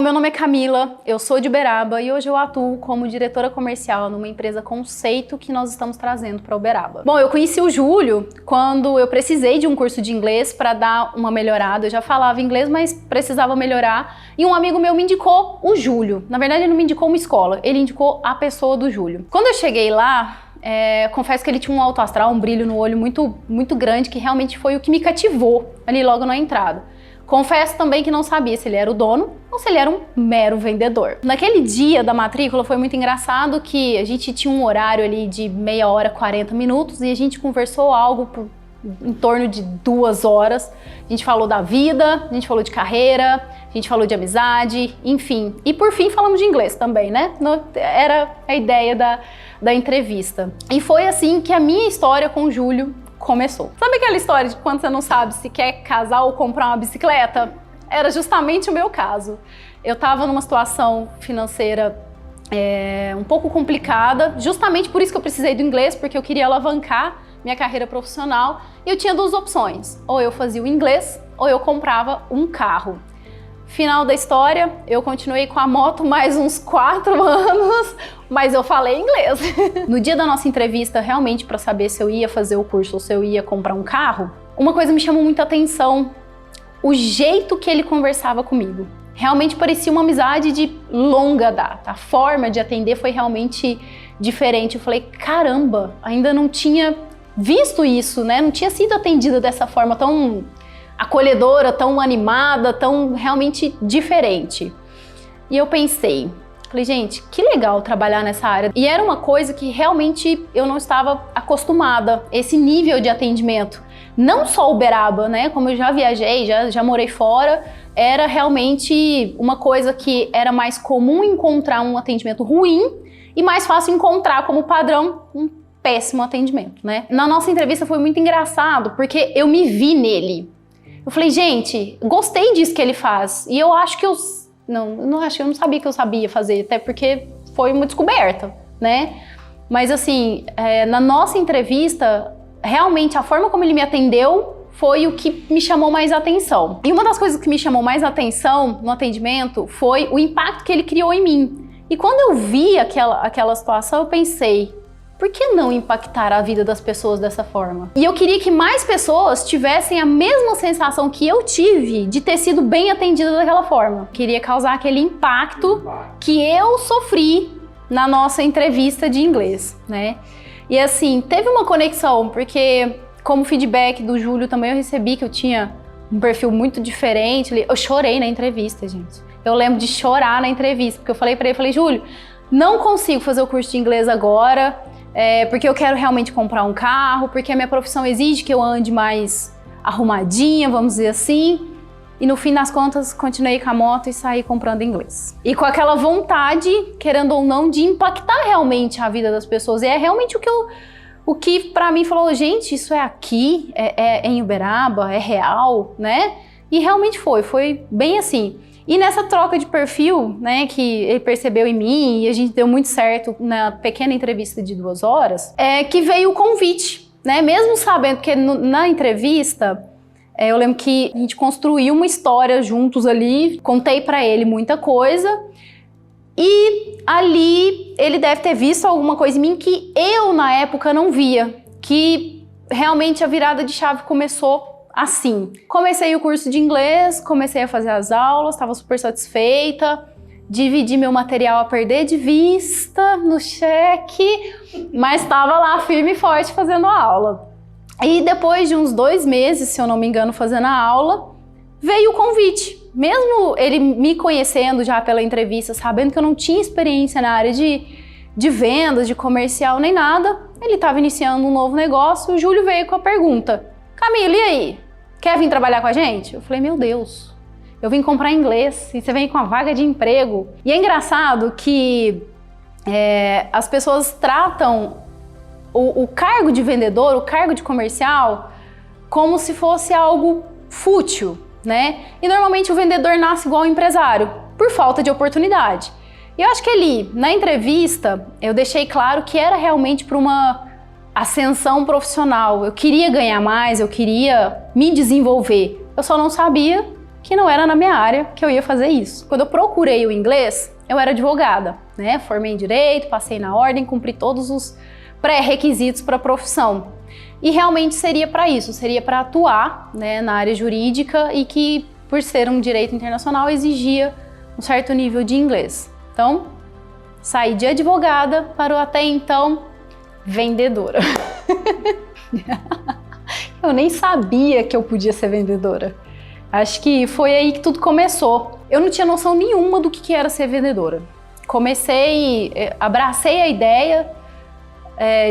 Meu nome é Camila, eu sou de Uberaba e hoje eu atuo como diretora comercial numa empresa conceito que nós estamos trazendo para Uberaba. Bom, eu conheci o Júlio quando eu precisei de um curso de inglês para dar uma melhorada. Eu já falava inglês, mas precisava melhorar e um amigo meu me indicou o Júlio. Na verdade, ele não me indicou uma escola, ele indicou a pessoa do Júlio. Quando eu cheguei lá, confesso que ele tinha um alto astral, um brilho no olho muito grande, que realmente foi o que me cativou ali logo na entrada. Confesso também que não sabia se ele era o dono ou se ele era um mero vendedor. Naquele dia da matrícula foi muito engraçado que a gente tinha um horário ali de meia hora, 40 minutos e a gente conversou algo por em torno de 2 horas. A gente falou da vida, a gente falou de carreira, a gente falou de amizade, enfim. E por fim falamos de inglês também, né? Era a ideia da entrevista. E foi assim que a minha história com o Júlio começou. Sabe aquela história de quando você não sabe se quer casar ou comprar uma bicicleta? Era justamente o meu caso. Eu estava numa situação financeira um pouco complicada, justamente por isso que eu precisei do inglês, porque eu queria alavancar minha carreira profissional e eu tinha 2 opções. Ou eu fazia o inglês ou eu comprava um carro. Final da história, eu continuei com a moto mais uns 4 anos, mas eu falei inglês. No dia da nossa entrevista, realmente para saber se eu ia fazer o curso ou se eu ia comprar um carro, uma coisa me chamou muita atenção, o jeito que ele conversava comigo. Realmente parecia uma amizade de longa data, a forma de atender foi realmente diferente. Eu falei, caramba, ainda não tinha visto isso, né? Não tinha sido atendida dessa forma tão acolhedora, tão animada, tão realmente diferente. E eu pensei, falei, gente, que legal trabalhar nessa área. E era uma coisa que realmente eu não estava acostumada, esse nível de atendimento. Não só Uberaba, né? Como eu já viajei, já morei fora, era realmente uma coisa que era mais comum encontrar um atendimento ruim e mais fácil encontrar como padrão um péssimo atendimento, né? Na nossa entrevista foi muito engraçado, porque eu me vi nele. Eu falei, gente, gostei disso que ele faz. E eu acho que eu não sabia que eu sabia fazer, até porque foi uma descoberta, né? Mas assim, na nossa entrevista, realmente a forma como ele me atendeu foi o que me chamou mais atenção. E uma das coisas que me chamou mais atenção no atendimento foi o impacto que ele criou em mim. E quando eu vi aquela situação, eu pensei, por que não impactar a vida das pessoas dessa forma? E eu queria que mais pessoas tivessem a mesma sensação que eu tive de ter sido bem atendida daquela forma. Eu queria causar aquele impacto que eu sofri na nossa entrevista de inglês, né? E assim, teve uma conexão, porque como feedback do Júlio também eu recebi que eu tinha um perfil muito diferente. Eu chorei na entrevista, gente. Eu lembro de chorar na entrevista, porque eu falei pra ele, Júlio, não consigo fazer o curso de inglês agora, porque eu quero realmente comprar um carro, porque a minha profissão exige que eu ande mais arrumadinha, vamos dizer assim. E no fim das contas, continuei com a moto e saí comprando inglês. E com aquela vontade, querendo ou não, de impactar realmente a vida das pessoas. E é realmente o que pra mim falou, gente, isso é aqui, é em Uberaba, é real, né? E realmente foi bem assim. E nessa troca de perfil, né, que ele percebeu em mim e a gente deu muito certo na pequena entrevista de 2 horas, que veio o convite, né? Mesmo sabendo, porque na entrevista, eu lembro que a gente construiu uma história juntos ali, contei pra ele muita coisa e ali ele deve ter visto alguma coisa em mim que eu na época não via, que realmente a virada de chave começou assim. Comecei o curso de inglês, comecei a fazer as aulas, estava super satisfeita, dividi meu material a perder de vista no cheque, mas estava lá firme e forte fazendo a aula. E depois de uns 2 meses, se eu não me engano, fazendo a aula, veio o convite. Mesmo ele me conhecendo já pela entrevista, sabendo que eu não tinha experiência na área de vendas, de comercial, nem nada, ele estava iniciando um novo negócio, o Júlio veio com a pergunta, Camila, e aí? Quer vir trabalhar com a gente? Eu falei, meu Deus, eu vim comprar inglês e você vem com a vaga de emprego. E é engraçado que as pessoas tratam o cargo de vendedor, o cargo de comercial, como se fosse algo fútil, né? E normalmente o vendedor nasce igual ao empresário, por falta de oportunidade. E eu acho que ali, na entrevista, eu deixei claro que era realmente para uma ascensão profissional. Eu queria ganhar mais, eu queria me desenvolver. Eu só não sabia que não era na minha área que eu ia fazer isso. Quando eu procurei o inglês, eu era advogada, né? Formei em direito, passei na ordem, cumpri todos os pré-requisitos para a profissão. E realmente seria para isso, seria para atuar, né, na área jurídica e que, por ser um direito internacional, exigia um certo nível de inglês. Então, saí de advogada para o até então vendedora. Eu nem sabia que eu podia ser vendedora. Acho que foi aí que tudo começou. Eu não tinha noção nenhuma do que era ser vendedora. Abracei a ideia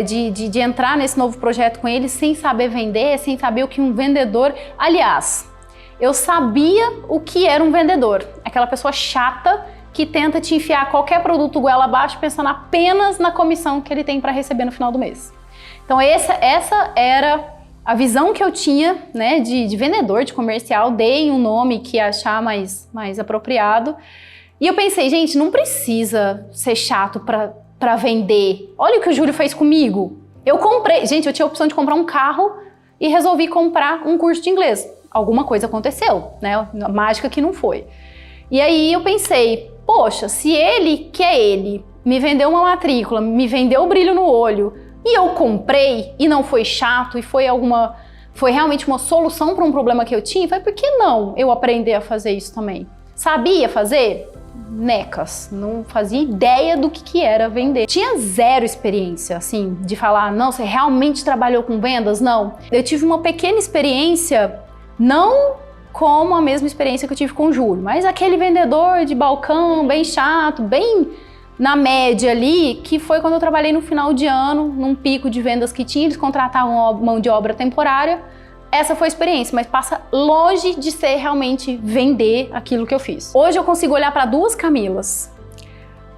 de entrar nesse novo projeto com eles sem saber vender, sem saber o que um vendedor... Aliás, eu sabia o que era um vendedor. Aquela pessoa chata que tenta te enfiar qualquer produto goela abaixo pensando apenas na comissão que ele tem para receber no final do mês. Então essa era a visão que eu tinha, né, de vendedor, de comercial. Dei um nome que achar mais apropriado. E eu pensei, gente, não precisa ser chato para vender. Olha o que o Júlio fez comigo. Eu comprei, gente, eu tinha a opção de comprar um carro e resolvi comprar um curso de inglês. Alguma coisa aconteceu, né? Mágica que não foi. E aí eu pensei, poxa, se ele, que é ele, me vendeu uma matrícula, me vendeu o brilho no olho e eu comprei e não foi chato e foi realmente uma solução para um problema que eu tinha, por que não eu aprender a fazer isso também? Sabia fazer? Necas, não fazia ideia do que era vender. Tinha zero experiência, assim, de falar, não, você realmente trabalhou com vendas? Não. Eu tive uma pequena experiência, não como a mesma experiência que eu tive com o Júlio, mas aquele vendedor de balcão, bem chato, bem na média ali, que foi quando eu trabalhei no final de ano, num pico de vendas que tinha, eles contratavam mão de obra temporária. Essa foi a experiência, mas passa longe de ser realmente vender aquilo que eu fiz. Hoje eu consigo olhar para duas Camilas.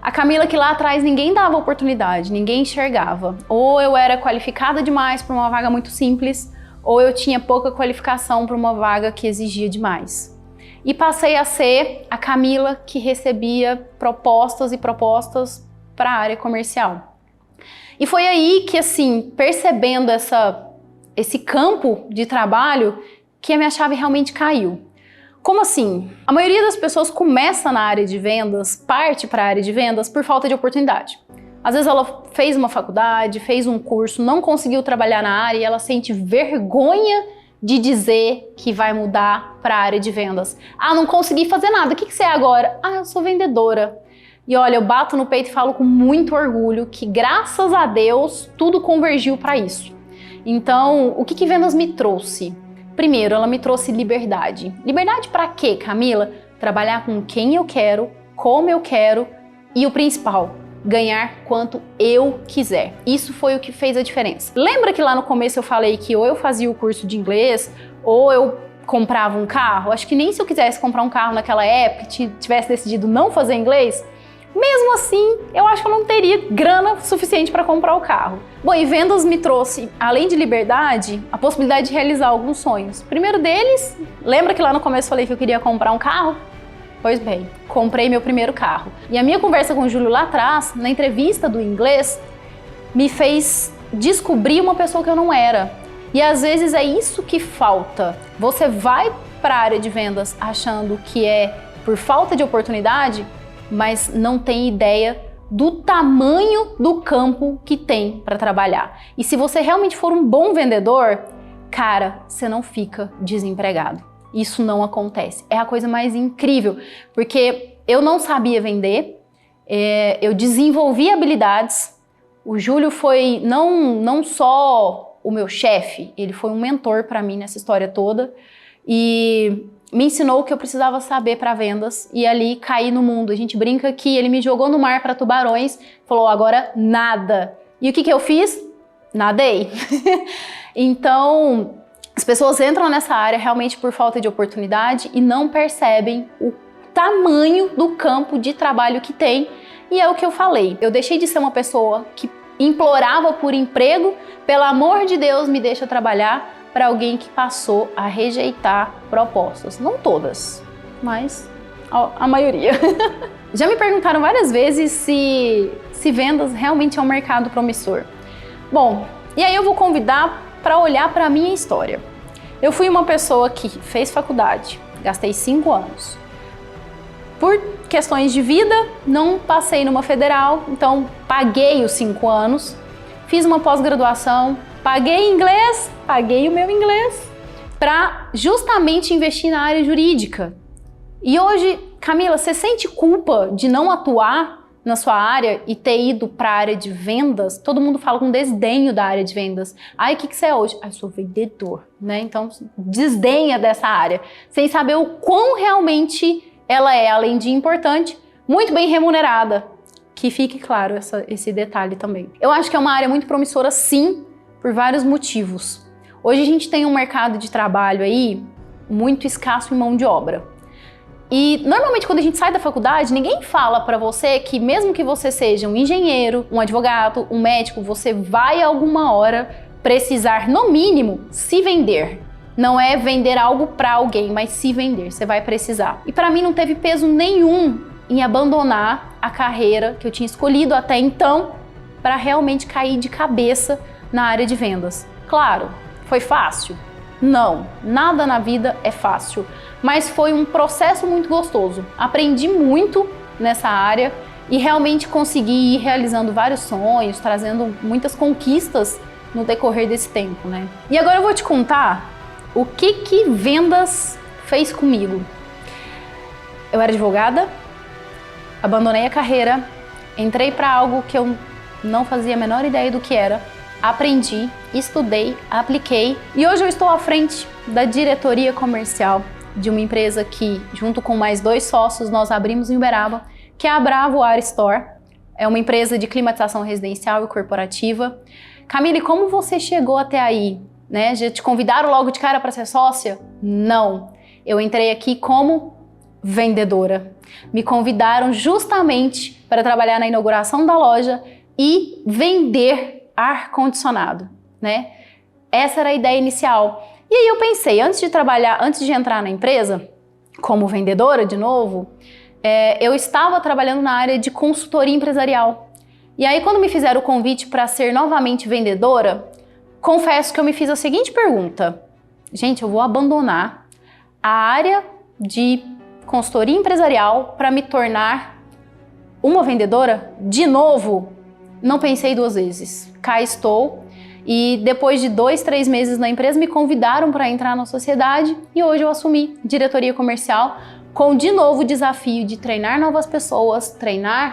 A Camila que lá atrás ninguém dava oportunidade, ninguém enxergava. Ou eu era qualificada demais para uma vaga muito simples, ou eu tinha pouca qualificação para uma vaga que exigia demais. E passei a ser a Camila que recebia propostas e propostas para a área comercial. E foi aí que, assim, percebendo esse campo de trabalho, que a minha chave realmente caiu. Como assim? A maioria das pessoas começa na área de vendas, parte para a área de vendas por falta de oportunidade. Às vezes ela fez uma faculdade, fez um curso, não conseguiu trabalhar na área e ela sente vergonha de dizer que vai mudar para a área de vendas. Ah, não consegui fazer nada, o que você é agora? Ah, eu sou vendedora. E olha, eu bato no peito e falo com muito orgulho que, graças a Deus, tudo convergiu para isso. Então, o que vendas me trouxe? Primeiro, ela me trouxe liberdade. Liberdade para quê, Camila? Trabalhar com quem eu quero, como eu quero e o principal, ganhar quanto eu quiser. Isso foi o que fez a diferença. Lembra que lá no começo eu falei que ou eu fazia o curso de inglês ou eu comprava um carro? Acho que nem se eu quisesse comprar um carro naquela época, tivesse decidido não fazer inglês, mesmo assim, eu acho que eu não teria grana suficiente para comprar o carro. Bom, e vendas me trouxe, além de liberdade, a possibilidade de realizar alguns sonhos. O primeiro deles, lembra que lá no começo eu falei que eu queria comprar um carro? Pois bem, comprei meu primeiro carro. E a minha conversa com o Júlio lá atrás, na entrevista do inglês, me fez descobrir uma pessoa que eu não era. E às vezes é isso que falta. Você vai para a área de vendas achando que é por falta de oportunidade, mas não tem ideia do tamanho do campo que tem para trabalhar. E se você realmente for um bom vendedor, cara, você não fica desempregado. Isso não acontece. É a coisa mais incrível, porque eu não sabia vender, eu desenvolvi habilidades. O Júlio foi não só o meu chefe, ele foi um mentor para mim nessa história toda e me ensinou o que eu precisava saber para vendas e ali caí no mundo. A gente brinca que ele me jogou no mar para tubarões, falou agora nada. E o que eu fiz? Nadei. Então, as pessoas entram nessa área realmente por falta de oportunidade e não percebem o tamanho do campo de trabalho que tem. E é o que eu falei. Eu deixei de ser uma pessoa que implorava por emprego, pelo amor de Deus, me deixa trabalhar, para alguém que passou a rejeitar propostas. Não todas, mas a maioria. Já me perguntaram várias vezes se vendas realmente é um mercado promissor. Bom, e aí eu vou convidar para olhar para a minha história. Eu fui uma pessoa que fez faculdade, Gastei 5 anos. Por questões de vida, não passei numa federal, então paguei os 5 anos, fiz uma pós-graduação, paguei inglês, paguei o meu inglês, para justamente investir na área jurídica. E hoje, Camila, você sente culpa de não atuar na sua área e ter ido para a área de vendas? Todo mundo fala com desdenho da área de vendas. Ai, o que você é hoje? Ah, eu sou vendedor, né? Então, desdenha dessa área, sem saber o quão realmente ela é, além de importante, muito bem remunerada. Que fique claro esse detalhe também. Eu acho que é uma área muito promissora, sim, por vários motivos. Hoje a gente tem um mercado de trabalho aí muito escasso em mão de obra. E normalmente quando a gente sai da faculdade, ninguém fala para você que mesmo que você seja um engenheiro, um advogado, um médico, você vai alguma hora precisar, no mínimo, se vender. Não é vender algo para alguém, mas se vender, você vai precisar. E para mim não teve peso nenhum em abandonar a carreira que eu tinha escolhido até então para realmente cair de cabeça na área de vendas. Claro, foi fácil? Não, nada na vida é fácil, mas foi um processo muito gostoso. Aprendi muito nessa área e realmente consegui ir realizando vários sonhos, trazendo muitas conquistas no decorrer desse tempo, né? E agora eu vou te contar o que vendas fez comigo. Eu era advogada, abandonei a carreira, entrei para algo que eu não fazia a menor ideia do que era, aprendi, estudei, apliquei e hoje eu estou à frente da diretoria comercial de uma empresa que, junto com mais 2 sócios, nós abrimos em Uberaba, que é a Bravo Air Store. É uma empresa de climatização residencial e corporativa. Camille, como você chegou até aí? Né? Já te convidaram logo de cara para ser sócia? Não. Eu entrei aqui como vendedora. Me convidaram justamente para trabalhar na inauguração da loja e vender ar-condicionado, né? Essa era a ideia inicial. E aí eu pensei, antes de entrar na empresa, como vendedora de novo, eu estava trabalhando na área de consultoria empresarial. E aí quando me fizeram o convite para ser novamente vendedora, confesso que eu me fiz a seguinte pergunta: gente, eu vou abandonar a área de consultoria empresarial para me tornar uma vendedora de novo? Não pensei 2 vezes. Cá estou e depois de 2, 3 meses na empresa me convidaram para entrar na sociedade e hoje eu assumi diretoria comercial com de novo o desafio de treinar novas pessoas,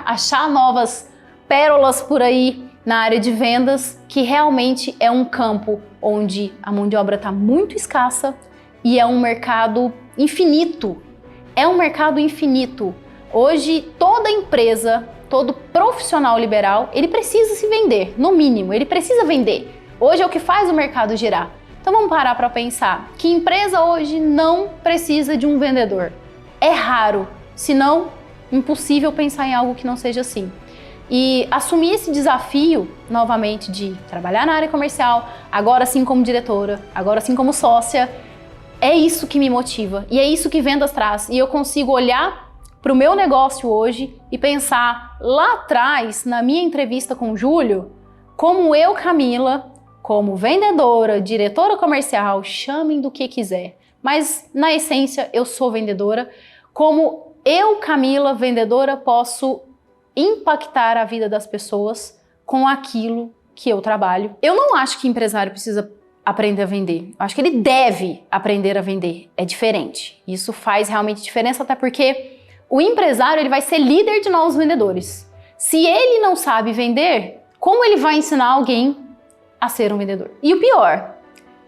achar novas pérolas por aí na área de vendas, que realmente é um campo onde a mão de obra está muito escassa e é um mercado infinito. É um mercado infinito. Hoje toda empresa, todo profissional liberal, ele precisa se vender, no mínimo, ele precisa vender. Hoje é o que faz o mercado girar. Então vamos parar para pensar, que empresa hoje não precisa de um vendedor? É raro, se não impossível pensar em algo que não seja assim. E assumir esse desafio, novamente, de trabalhar na área comercial, agora sim como diretora, agora sim como sócia, é isso que me motiva e é isso que vendas traz. E eu consigo olhar para o meu negócio hoje e pensar lá atrás, na minha entrevista com o Júlio, como eu, Camila, como vendedora, diretora comercial, chamem do que quiser, mas na essência eu sou vendedora, como eu, Camila, vendedora, posso impactar a vida das pessoas com aquilo que eu trabalho. Eu não acho que empresário precisa aprender a vender. Eu acho que ele deve aprender a vender. É diferente. Isso faz realmente diferença, até porque o empresário ele vai ser líder de novos vendedores. Se ele não sabe vender, como ele vai ensinar alguém a ser um vendedor? E o pior,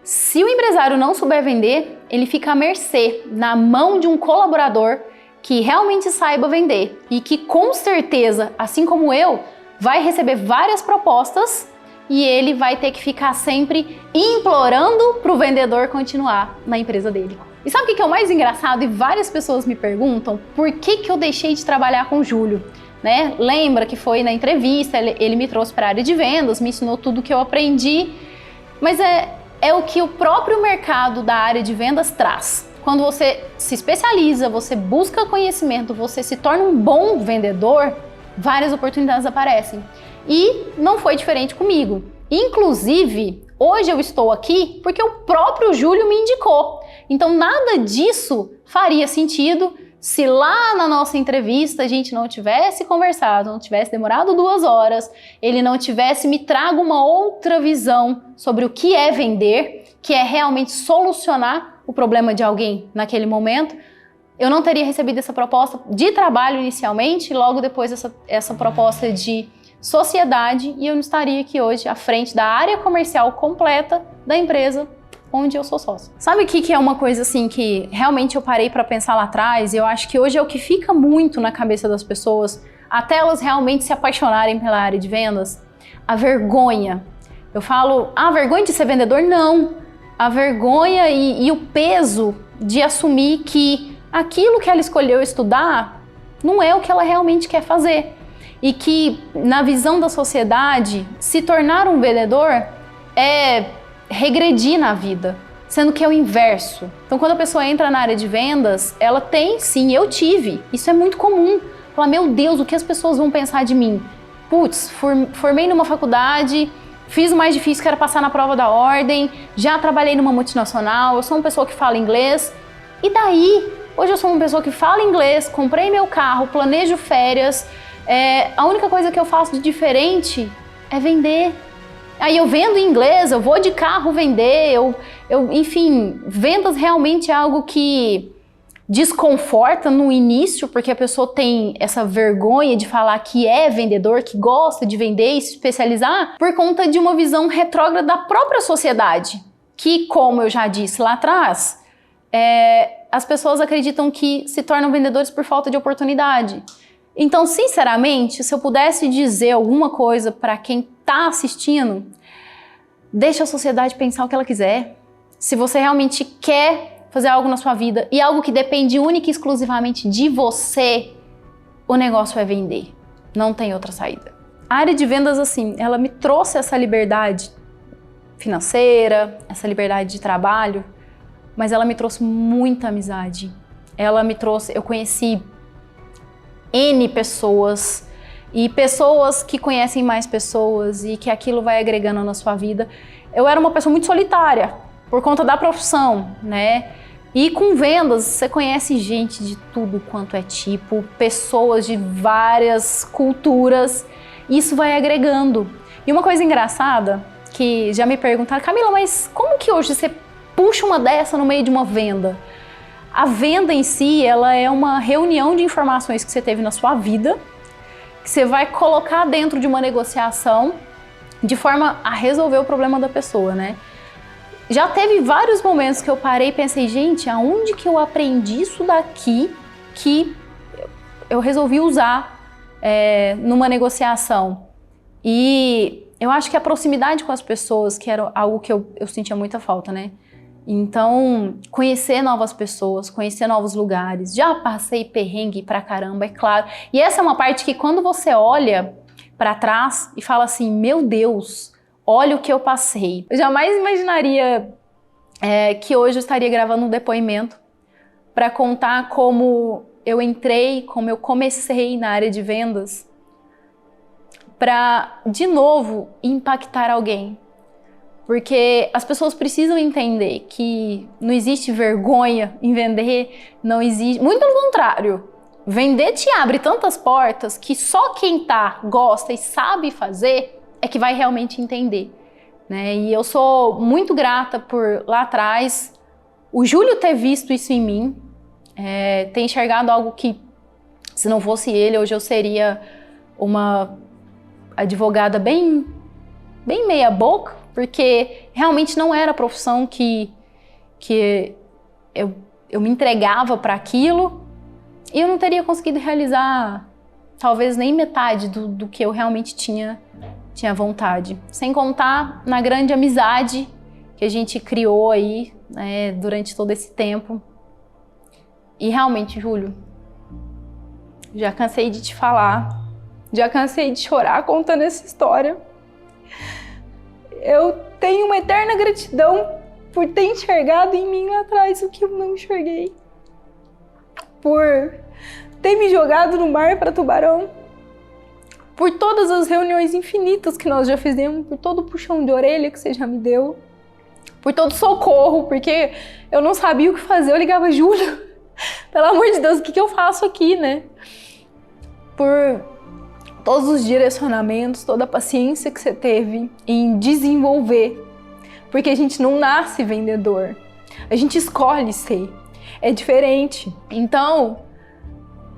se o empresário não souber vender, ele fica à mercê, na mão de um colaborador que realmente saiba vender e que com certeza, assim como eu, vai receber várias propostas e ele vai ter que ficar sempre implorando para o vendedor continuar na empresa dele. E sabe o que é o mais engraçado? E várias pessoas me perguntam por que eu deixei de trabalhar com o Júlio, né? Lembra que foi na entrevista, ele me trouxe para a área de vendas, me ensinou tudo que eu aprendi, mas é o que o próprio mercado da área de vendas traz. Quando você se especializa, você busca conhecimento, você se torna um bom vendedor, várias oportunidades aparecem. E não foi diferente comigo. Inclusive, hoje eu estou aqui porque o próprio Júlio me indicou Então nada disso faria sentido se lá na nossa entrevista a gente não tivesse conversado, não tivesse demorado 2 horas, ele não tivesse me trago uma outra visão sobre o que é vender, que é realmente solucionar o problema de alguém naquele momento, eu não teria recebido essa proposta de trabalho inicialmente, e logo depois essa proposta de sociedade, e eu não estaria aqui hoje à frente da área comercial completa da empresa onde eu sou sócio. Sabe o que é uma coisa assim que realmente eu parei para pensar lá atrás, e eu acho que hoje é o que fica muito na cabeça das pessoas, até elas realmente se apaixonarem pela área de vendas? A vergonha. Eu falo, a vergonha de ser vendedor? Não. A vergonha e o peso de assumir que aquilo que ela escolheu estudar não é o que ela realmente quer fazer. E que, na visão da sociedade, se tornar um vendedor é regredir na vida, sendo que é o inverso. Então, quando a pessoa entra na área de vendas, ela tem, sim, eu tive. Isso é muito comum. Falar, meu Deus, o que as pessoas vão pensar de mim? Putz, formei numa faculdade, fiz o mais difícil que era passar na prova da ordem, já trabalhei numa multinacional, eu sou uma pessoa que fala inglês. E daí? Hoje eu sou uma pessoa que fala inglês, comprei meu carro, planejo férias. A única coisa que eu faço de diferente é vender. Aí eu vendo em inglês, eu vou de carro vender, enfim, vendas realmente é algo que desconforta no início, porque a pessoa tem essa vergonha de falar que é vendedor, que gosta de vender e se especializar, por conta de uma visão retrógrada da própria sociedade, que, como eu já disse lá atrás, as pessoas acreditam que se tornam vendedores por falta de oportunidade. Então, sinceramente, se eu pudesse dizer alguma coisa para quem está assistindo, deixa a sociedade pensar o que ela quiser. Se você realmente quer fazer algo na sua vida e algo que depende única e exclusivamente de você, o negócio é vender. Não tem outra saída. A área de vendas, assim, ela me trouxe essa liberdade financeira, essa liberdade de trabalho, mas ela me trouxe muita amizade. Eu conheci N pessoas, e pessoas que conhecem mais pessoas, e que aquilo vai agregando na sua vida. Eu era uma pessoa muito solitária, por conta da profissão, né? E com vendas, você conhece gente de tudo quanto é tipo, pessoas de várias culturas, e isso vai agregando. E uma coisa engraçada, que já me perguntaram, Camila, mas como que hoje você puxa uma dessa no meio de uma venda? A venda em si, ela é uma reunião de informações que você teve na sua vida, que você vai colocar dentro de uma negociação de forma a resolver o problema da pessoa, né? Já teve vários momentos que eu parei e pensei, gente, aonde que eu aprendi isso daqui que eu resolvi usar numa negociação? E eu acho que a proximidade com as pessoas, que era algo que eu sentia muita falta, né? Então, conhecer novas pessoas, conhecer novos lugares. Já passei perrengue pra caramba, é claro. E essa é uma parte que quando você olha pra trás e fala assim, meu Deus, olha o que eu passei. Eu jamais imaginaria que hoje eu estaria gravando um depoimento pra contar como eu entrei, como eu comecei na área de vendas, pra, de novo, impactar alguém. Porque as pessoas precisam entender que não existe vergonha em vender, não existe... Muito pelo contrário, vender te abre tantas portas que só quem gosta e sabe fazer é que vai realmente entender, né? E eu sou muito grata por, lá atrás, o Júlio ter visto isso em mim, ter enxergado algo que, se não fosse ele, hoje eu seria uma advogada bem meia boca, porque realmente não era a profissão que eu me entregava para aquilo, e eu não teria conseguido realizar talvez nem metade do que eu realmente tinha vontade. Sem contar na grande amizade que a gente criou aí, né, durante todo esse tempo. E realmente, Júlio, já cansei de te falar, já cansei de chorar contando essa história. Eu tenho uma eterna gratidão por ter enxergado em mim lá atrás o que eu não enxerguei. Por ter me jogado no mar para tubarão. Por todas as reuniões infinitas que nós já fizemos, por todo o puxão de orelha que você já me deu. por todo socorro, porque eu não sabia o que fazer. Eu ligava, Júlio, pelo amor de Deus, o que eu faço aqui, né? Por todos os direcionamentos, toda a paciência que você teve em desenvolver. Porque a gente não nasce vendedor, a gente escolhe ser. É diferente. Então,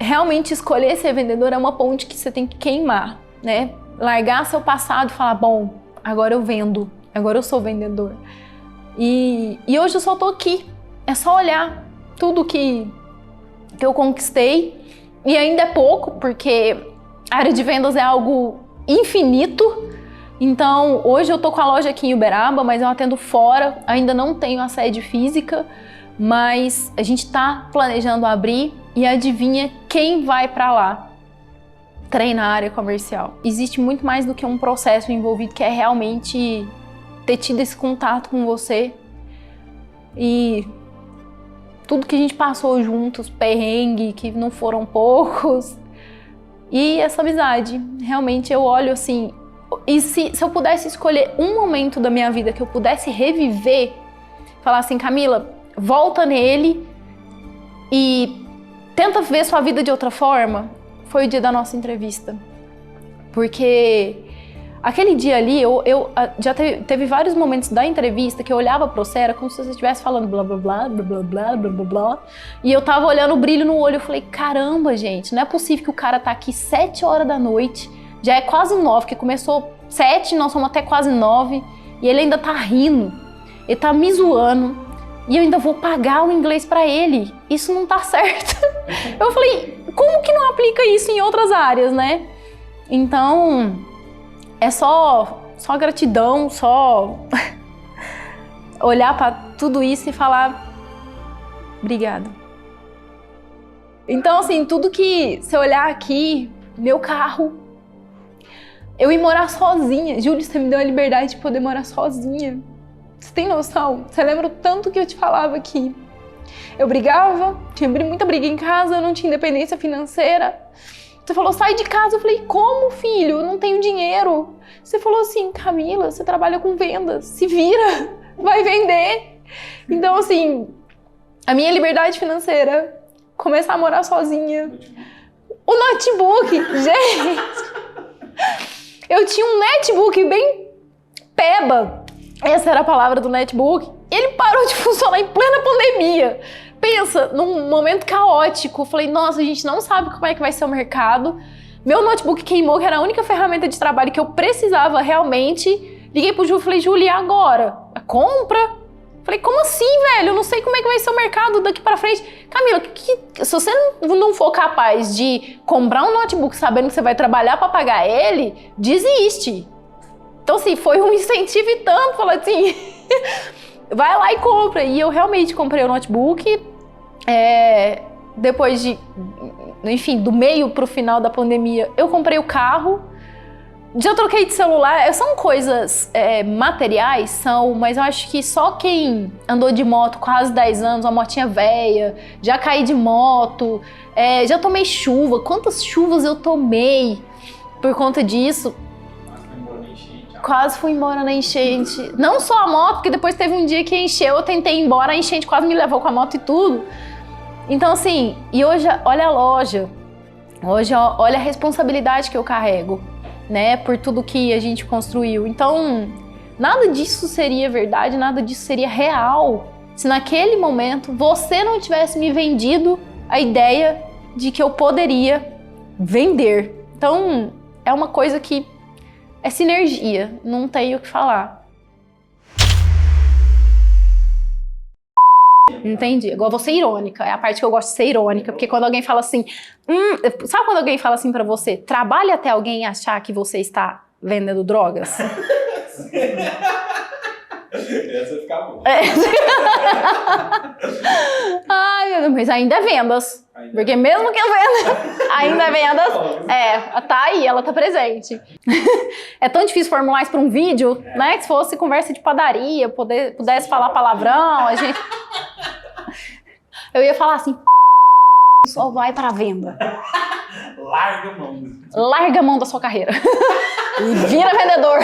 realmente escolher ser vendedor é uma ponte que você tem que queimar, né? Largar seu passado e falar, bom, agora eu vendo, agora eu sou vendedor. E hoje eu só tô aqui. É só olhar tudo que eu conquistei. E ainda é pouco, porque a área de vendas é algo infinito. Então, hoje eu tô com a loja aqui em Uberaba, mas eu atendo fora. Ainda não tenho a sede física, mas a gente tá planejando abrir. E adivinha quem vai para lá? Treinar a área comercial. Existe muito mais do que um processo envolvido, que é realmente ter tido esse contato com você e tudo que a gente passou juntos, perrengue, que não foram poucos, e essa amizade. Realmente eu olho assim, e se eu pudesse escolher um momento da minha vida que eu pudesse reviver, falar assim, Camila, volta nele e tenta ver sua vida de outra forma, foi o dia da nossa entrevista. Porque aquele dia ali, eu já teve vários momentos da entrevista que eu olhava pro você, era como se você estivesse falando blá blá blá, blá blá blá, blá blá blá. E eu tava olhando o brilho no olho, eu falei, caramba, gente, não é possível que o cara tá aqui 7 horas da noite, já é quase 9, que começou 7, nós somos até quase 9, e ele ainda tá rindo, ele tá me zoando, e eu ainda vou pagar o inglês pra ele. Isso não tá certo. Eu falei, como que não aplica isso em outras áreas, né? Então, é só gratidão, só olhar pra tudo isso e falar obrigada. Então, assim, tudo que você olhar aqui, meu carro, eu ir morar sozinha. Júlio, você me deu a liberdade de poder morar sozinha. Você tem noção? Você lembra o tanto que eu te falava aqui? Eu brigava, tinha muita briga em casa, eu não tinha independência financeira. Você falou, sai de casa. Eu falei, como, filho? Eu não tenho dinheiro. Você falou assim, Camila, você trabalha com vendas, se vira, vai vender. Então, assim, a minha liberdade financeira, começar a morar sozinha. O notebook, gente! Eu tinha um netbook bem peba. Essa era a palavra do netbook. Ele parou de funcionar em plena pandemia. Pensa, num momento caótico. Eu falei, nossa, a gente não sabe como é que vai ser o mercado. Meu notebook queimou, que era a única ferramenta de trabalho que eu precisava realmente. Liguei pro Ju e falei, Júlia, e agora? A compra? Falei, como assim, velho? Eu não sei como é que vai ser o mercado daqui pra frente. Camila, se você não for capaz de comprar um notebook sabendo que você vai trabalhar pra pagar ele, desiste. Então, assim, foi um incentivo e tanto. Falei assim, vai lá e compra. E eu realmente comprei o notebook. Depois de, enfim, do meio pro final da pandemia, eu comprei o carro. Já troquei de celular. São coisas materiais, mas eu acho que só quem andou de moto quase 10 anos, uma motinha velha, já caí de moto, já tomei chuva. Quantas chuvas eu tomei por conta disso? Quase fui embora na enchente. Não só a moto, porque depois teve um dia que encheu, eu tentei ir embora, a enchente quase me levou com a moto e tudo. Então, assim, e hoje, olha a loja. Hoje, olha a responsabilidade que eu carrego, né? Por tudo que a gente construiu. Então, nada disso seria verdade, nada disso seria real se naquele momento você não tivesse me vendido a ideia de que eu poderia vender. Então, é uma coisa que é sinergia, não tenho o que falar. Entendi. Agora vou ser irônica, é a parte que eu gosto de ser irônica, porque quando alguém fala assim, sabe quando alguém fala assim pra você, trabalhe até alguém achar que você está vendendo drogas? Essa fica boa. Ai, meu Deus, mas ainda é vendas. Porque mesmo que eu venda, ainda é vendas. Tá aí, ela tá presente. É tão difícil formular isso pra um vídeo, né? Que se fosse conversa de padaria, pudesse falar palavrão, a gente... Eu ia falar assim, só vai pra venda. Larga a mão. Larga a mão da sua carreira. E vira vendedor.